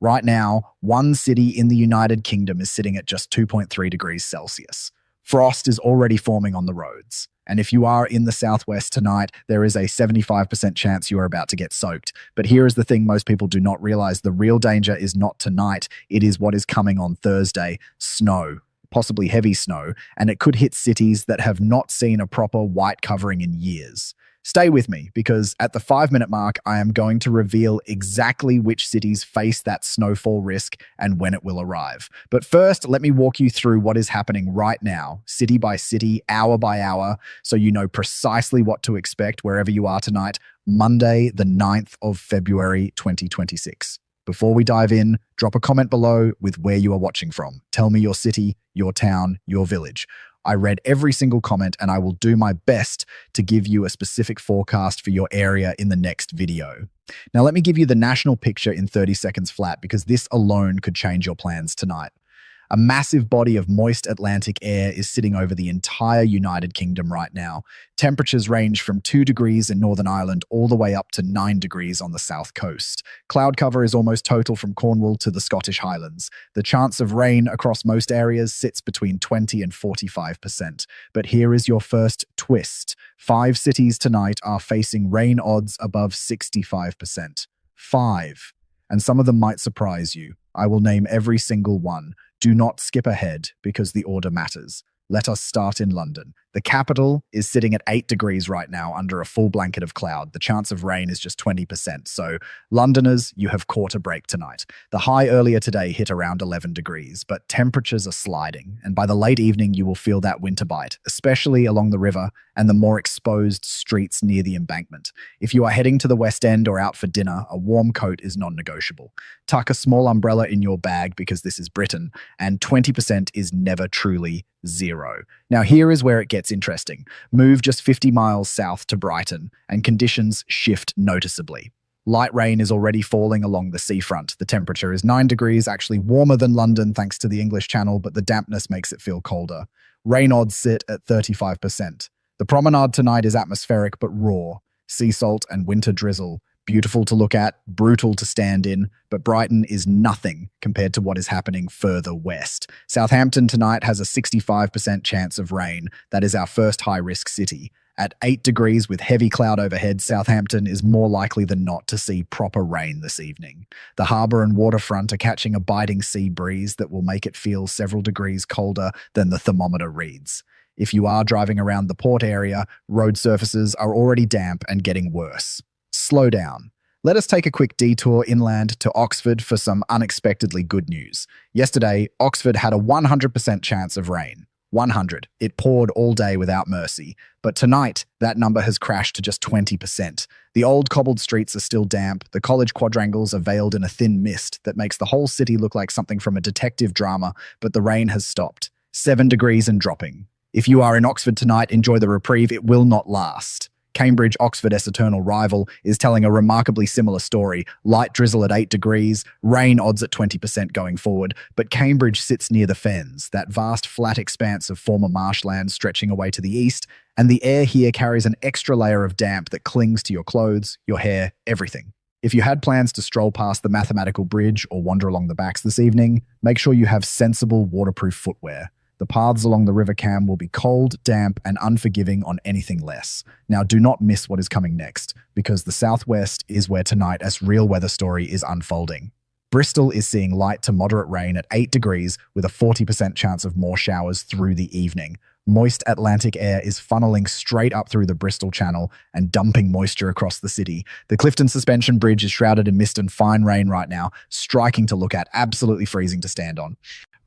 Right now, one city in the United Kingdom is sitting at just 2.3 degrees Celsius. Frost is already forming on the roads. And if you are in the southwest tonight, there is a 75% chance you are about to get soaked. But here is the thing most people do not realize. The real danger is not tonight. It is what is coming on Thursday: snow, possibly heavy snow, and it could hit cities that have not seen a proper white covering in years. Stay with me, because at the 5-minute mark, I am going to reveal exactly which cities face that snowfall risk and when it will arrive. But first, let me walk you through what is happening right now, city by city, hour by hour, so you know precisely what to expect wherever you are tonight, Monday, the 9th of February, 2026. Before we dive in, drop a comment below with where you are watching from. Tell me your city, your town, your village. I read every single comment, and I will do my best to give you a specific forecast for your area in the next video. Now, let me give you the national picture in 30 seconds flat, because this alone could change your plans tonight. A massive body of moist Atlantic air is sitting over the entire United Kingdom right now. Temperatures range from 2 degrees in Northern Ireland all the way up to 9 degrees on the south coast. Cloud cover is almost total from Cornwall to the Scottish Highlands. The chance of rain across most areas sits between 20 and 45%. But here is your first twist. 5 cities tonight are facing rain odds above 65%. 5. And some of them might surprise you. I will name every single one. Do not skip ahead, because the order matters. Let us start in London. The capital is sitting at 8 degrees right now under a full blanket of cloud. The chance of rain is just 20%. So, Londoners, you have caught a break tonight. The high earlier today hit around 11 degrees, but temperatures are sliding. And by the late evening, you will feel that winter bite, especially along the river and the more exposed streets near the embankment. If you are heading to the West End or out for dinner, a warm coat is non-negotiable. Tuck a small umbrella in your bag, because this is Britain, and 20% is never truly zero. Now, here is where it gets interesting. Move just 50 miles south to Brighton, and conditions shift noticeably. Light rain is already falling along the seafront. The temperature is 9 degrees, actually warmer than London thanks to the English Channel, but the dampness makes it feel colder. Rain odds sit at 35%. The promenade tonight is atmospheric but raw. Sea salt and winter drizzle. Beautiful to look at, brutal to stand in, but Brighton is nothing compared to what is happening further west. Southampton tonight has a 65% chance of rain. That is our first high-risk city. At 8 degrees with heavy cloud overhead, Southampton is more likely than not to see proper rain this evening. The harbour and waterfront are catching a biting sea breeze that will make it feel several degrees colder than the thermometer reads. If you are driving around the port area, road surfaces are already damp and getting worse. Slow down. Let us take a quick detour inland to Oxford for some unexpectedly good news. Yesterday, Oxford had a 100% chance of rain. 100. It poured all day without mercy. But tonight, that number has crashed to just 20%. The old cobbled streets are still damp. The college quadrangles are veiled in a thin mist that makes the whole city look like something from a detective drama, but the rain has stopped. 7 degrees and dropping. If you are in Oxford tonight, enjoy the reprieve. It will not last. Cambridge, Oxford's eternal rival, is telling a remarkably similar story. Light drizzle at 8 degrees, rain odds at 20% going forward, but Cambridge sits near the Fens, that vast flat expanse of former marshland stretching away to the east, and the air here carries an extra layer of damp that clings to your clothes, your hair, everything. If you had plans to stroll past the mathematical bridge or wander along the backs this evening, make sure you have sensible waterproof footwear. The paths along the River Cam will be cold, damp, and unforgiving on anything less. Now, do not miss what is coming next, because the southwest is where tonight's real weather story is unfolding. Bristol is seeing light to moderate rain at 8 degrees with a 40% chance of more showers through the evening. Moist Atlantic air is funneling straight up through the Bristol Channel and dumping moisture across the city. The Clifton Suspension Bridge is shrouded in mist and fine rain right now, striking to look at, absolutely freezing to stand on.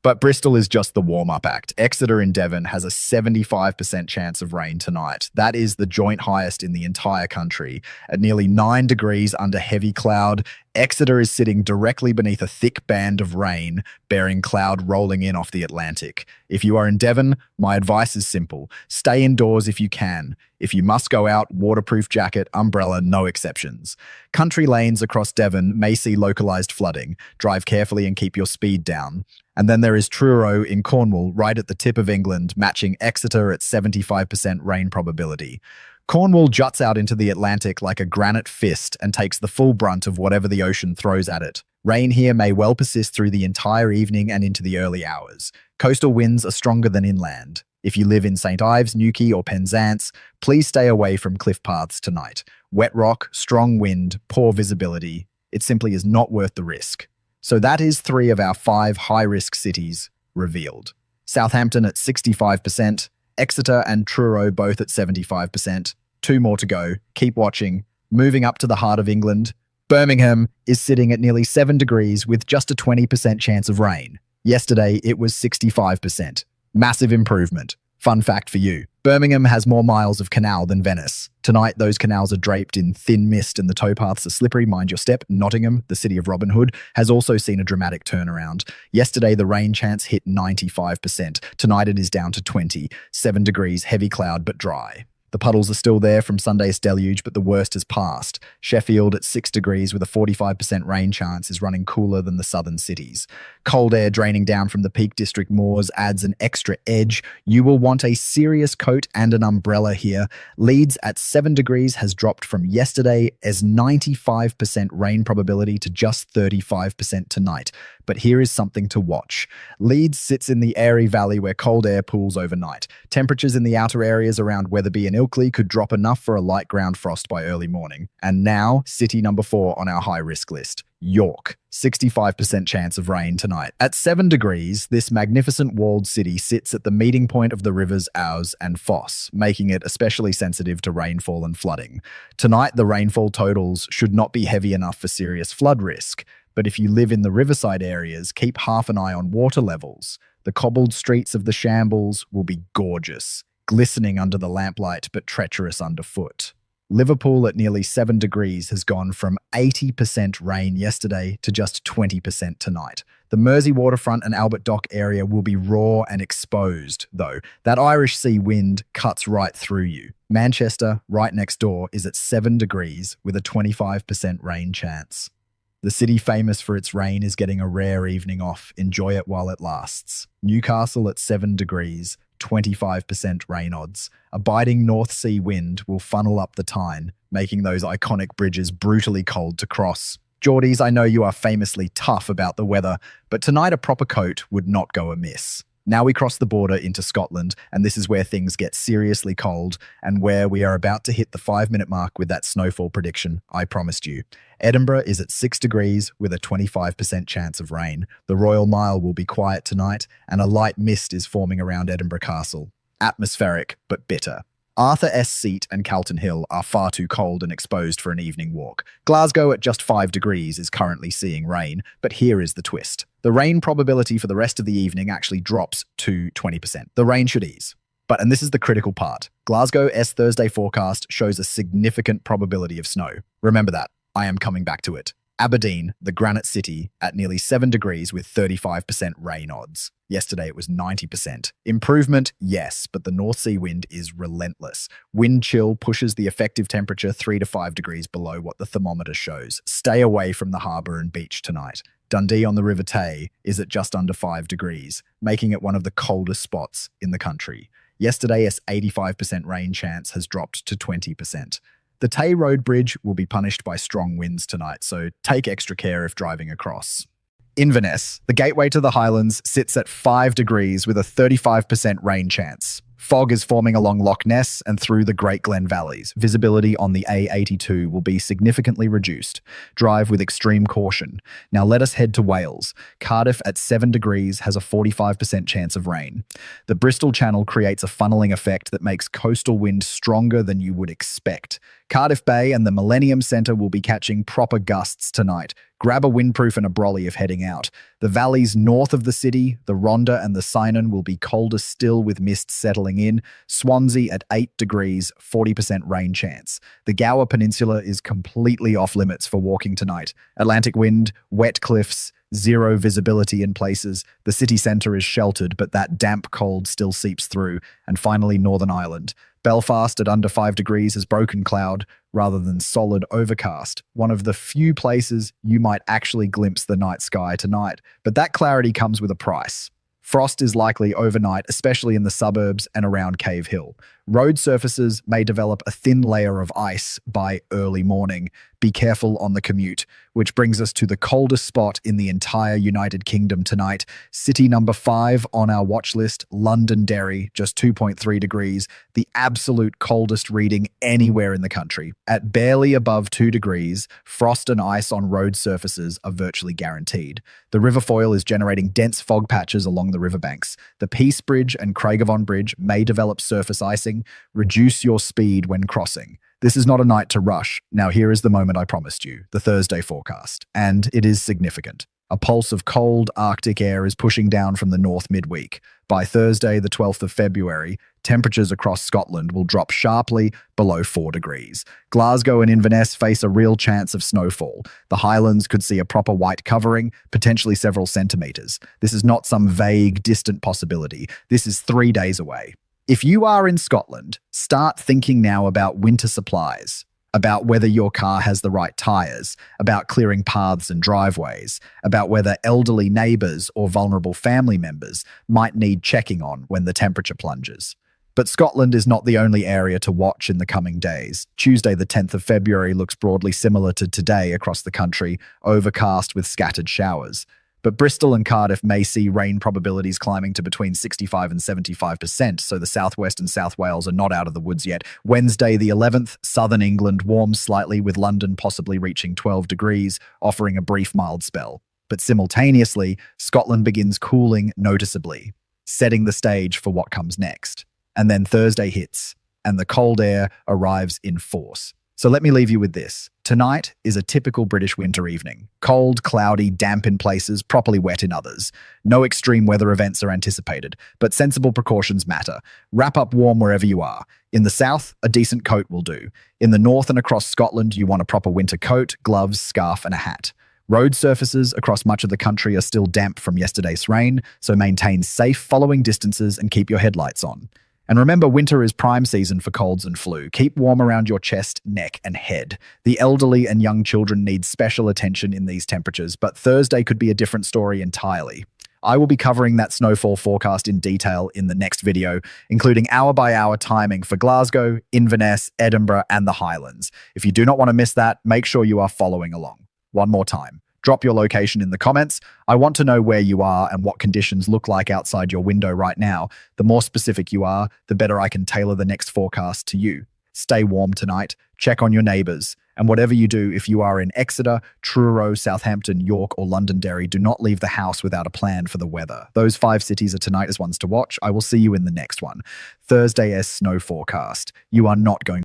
But Bristol is just the warm-up act. Exeter in Devon has a 75% chance of rain tonight. That is the joint highest in the entire country. At nearly 9 degrees under heavy cloud, Exeter is sitting directly beneath a thick band of rain, bearing cloud rolling in off the Atlantic. If you are in Devon, my advice is simple. Stay indoors if you can. If you must go out, waterproof jacket, umbrella, no exceptions. Country lanes across Devon may see localized flooding. Drive carefully and keep your speed down. And then there is Truro in Cornwall, right at the tip of England, matching Exeter at 75% rain probability. Cornwall juts out into the Atlantic like a granite fist and takes the full brunt of whatever the ocean throws at it. Rain here may well persist through the entire evening and into the early hours. Coastal winds are stronger than inland. If you live in St. Ives, Newquay, or Penzance, please stay away from cliff paths tonight. Wet rock, strong wind, poor visibility. It simply is not worth the risk. So that is 3 of our 5 high-risk cities revealed. Southampton at 65%, Exeter and Truro both at 75%. 2 more to go. Keep watching. Moving up to the heart of England, Birmingham is sitting at nearly 7 degrees with just a 20% chance of rain. Yesterday, it was 65%. Massive improvement. Fun fact for you. Birmingham has more miles of canal than Venice. Tonight, those canals are draped in thin mist and the towpaths are slippery. Mind your step. Nottingham, the city of Robin Hood, has also seen a dramatic turnaround. Yesterday, the rain chance hit 95%. Tonight, it is down to 20. 7 degrees, heavy cloud but dry. The puddles are still there from Sunday's deluge, but the worst has passed. Sheffield at 6 degrees with a 45% rain chance is running cooler than the southern cities. Cold air draining down from the Peak District moors adds an extra edge. You will want a serious coat and an umbrella here. Leeds at 7 degrees has dropped from yesterday as 95% rain probability to just 35% tonight. But here is something to watch. Leeds sits in the airy valley where cold air pools overnight. Temperatures in the outer areas around Wetherby and Ilkley could drop enough for a light ground frost by early morning. And now, city number 4 on our high-risk list, York. 65% chance of rain tonight. At 7 degrees, this magnificent walled city sits at the meeting point of the rivers Ouse and Foss, making it especially sensitive to rainfall and flooding. Tonight, the rainfall totals should not be heavy enough for serious flood risk. But if you live in the riverside areas, keep half an eye on water levels. The cobbled streets of the Shambles will be gorgeous, glistening under the lamplight but treacherous underfoot. Liverpool at nearly 7 degrees has gone from 80% rain yesterday to just 20% tonight. The Mersey waterfront and Albert Dock area will be raw and exposed, though. That Irish Sea wind cuts right through you. Manchester, right next door, is at 7 degrees with a 25% rain chance. The city famous for its rain is getting a rare evening off. Enjoy it while it lasts. Newcastle at 7 degrees, 25% rain odds. A biting North Sea wind will funnel up the Tyne, making those iconic bridges brutally cold to cross. Geordies, I know you are famously tough about the weather, but tonight a proper coat would not go amiss. Now we cross the border into Scotland, and this is where things get seriously cold and where we are about to hit the 5-minute mark with that snowfall prediction I promised you. Edinburgh is at 6 degrees with a 25% chance of rain. The Royal Mile will be quiet tonight, and a light mist is forming around Edinburgh Castle. Atmospheric, but bitter. Arthur S. Seat and Calton Hill are far too cold and exposed for an evening walk. Glasgow at just 5 degrees is currently seeing rain, but here is the twist. The rain probability for the rest of the evening actually drops to 20%. The rain should ease. But, and this is the critical part, Glasgow's Thursday forecast shows a significant probability of snow. Remember that. I am coming back to it. Aberdeen, the granite city, at nearly 7 degrees with 35% rain odds. Yesterday it was 90%. Improvement, yes, but the North Sea wind is relentless. Wind chill pushes the effective temperature 3 to 5 degrees below what the thermometer shows. Stay away from the harbour and beach tonight. Dundee on the River Tay is at just under 5 degrees, making it one of the coldest spots in the country. Yesterday's 85% rain chance has dropped to 20%. The Tay Road Bridge will be punished by strong winds tonight, so take extra care if driving across. Inverness, the gateway to the Highlands, sits at 5 degrees with a 35% rain chance. Fog is forming along Loch Ness and through the Great Glen Valleys. Visibility on the A82 will be significantly reduced. Drive with extreme caution. Now let us head to Wales. Cardiff at 7 degrees has a 45% chance of rain. The Bristol Channel creates a funneling effect that makes coastal wind stronger than you would expect. Cardiff Bay and the Millennium Centre will be catching proper gusts tonight. Grab a windproof and a brolly if heading out. The valleys north of the city, the Rhondda and the Cynon, will be colder still with mist settling in. Swansea at 8 degrees, 40% rain chance. The Gower Peninsula is completely off limits for walking tonight. Atlantic wind, wet cliffs, zero visibility in places. The city centre is sheltered, but that damp cold still seeps through. And finally, Northern Ireland. Belfast at under 5 degrees has broken cloud rather than solid overcast, one of the few places you might actually glimpse the night sky tonight. But that clarity comes with a price. Frost is likely overnight, especially in the suburbs and around Cave Hill. Road surfaces may develop a thin layer of ice by early morning. Be careful on the commute, which brings us to the coldest spot in the entire United Kingdom tonight. City number 5 on our watch list, Londonderry, just 2.3 degrees, the absolute coldest reading anywhere in the country. At barely above 2 degrees, frost and ice on road surfaces are virtually guaranteed. The riverfoil is generating dense fog patches along the riverbanks. The Peace Bridge and Craigavon Bridge may develop surface icing. Reduce your speed when crossing. This is not a night to rush. Now here is the moment I promised you, the Thursday forecast. And it is significant. A pulse of cold Arctic air is pushing down from the north midweek. By Thursday, the 12th of February, temperatures across Scotland will drop sharply below 4 degrees. Glasgow and Inverness face a real chance of snowfall. The Highlands could see a proper white covering, potentially several centimetres. This is not some vague, distant possibility. This is 3 days away. If you are in Scotland, start thinking now about winter supplies, about whether your car has the right tyres, about clearing paths and driveways, about whether elderly neighbours or vulnerable family members might need checking on when the temperature plunges. But Scotland is not the only area to watch in the coming days. Tuesday, the 10th of February, looks broadly similar to today across the country, overcast with scattered showers. But Bristol and Cardiff may see rain probabilities climbing to between 65 and 75%, so the southwest and South Wales are not out of the woods yet. Wednesday, the 11th, southern England warms slightly, with London possibly reaching 12 degrees, offering a brief mild spell. But simultaneously, Scotland begins cooling noticeably, setting the stage for what comes next. And then Thursday hits, and the cold air arrives in force. So let me leave you with this. Tonight is a typical British winter evening. Cold, cloudy, damp in places, properly wet in others. No extreme weather events are anticipated, but sensible precautions matter. Wrap up warm wherever you are. In the south, a decent coat will do. In the north and across Scotland, you want a proper winter coat, gloves, scarf, and a hat. Road surfaces across much of the country are still damp from yesterday's rain, so maintain safe following distances and keep your headlights on. And remember, winter is prime season for colds and flu. Keep warm around your chest, neck, and head. The elderly and young children need special attention in these temperatures, but Thursday could be a different story entirely. I will be covering that snowfall forecast in detail in the next video, including hour-by-hour timing for Glasgow, Inverness, Edinburgh, and the Highlands. If you do not want to miss that, make sure you are following along. One more time. Drop your location in the comments. I want to know where you are and what conditions look like outside your window right now. The more specific you are, the better I can tailor the next forecast to you. Stay warm tonight. Check on your neighbours. And whatever you do, if you are in Exeter, Truro, Southampton, York, or Londonderry, do not leave the house without a plan for the weather. Those 5 cities are tonight's ones to watch. I will see you in the next one. Thursday as snow forecast. You are not going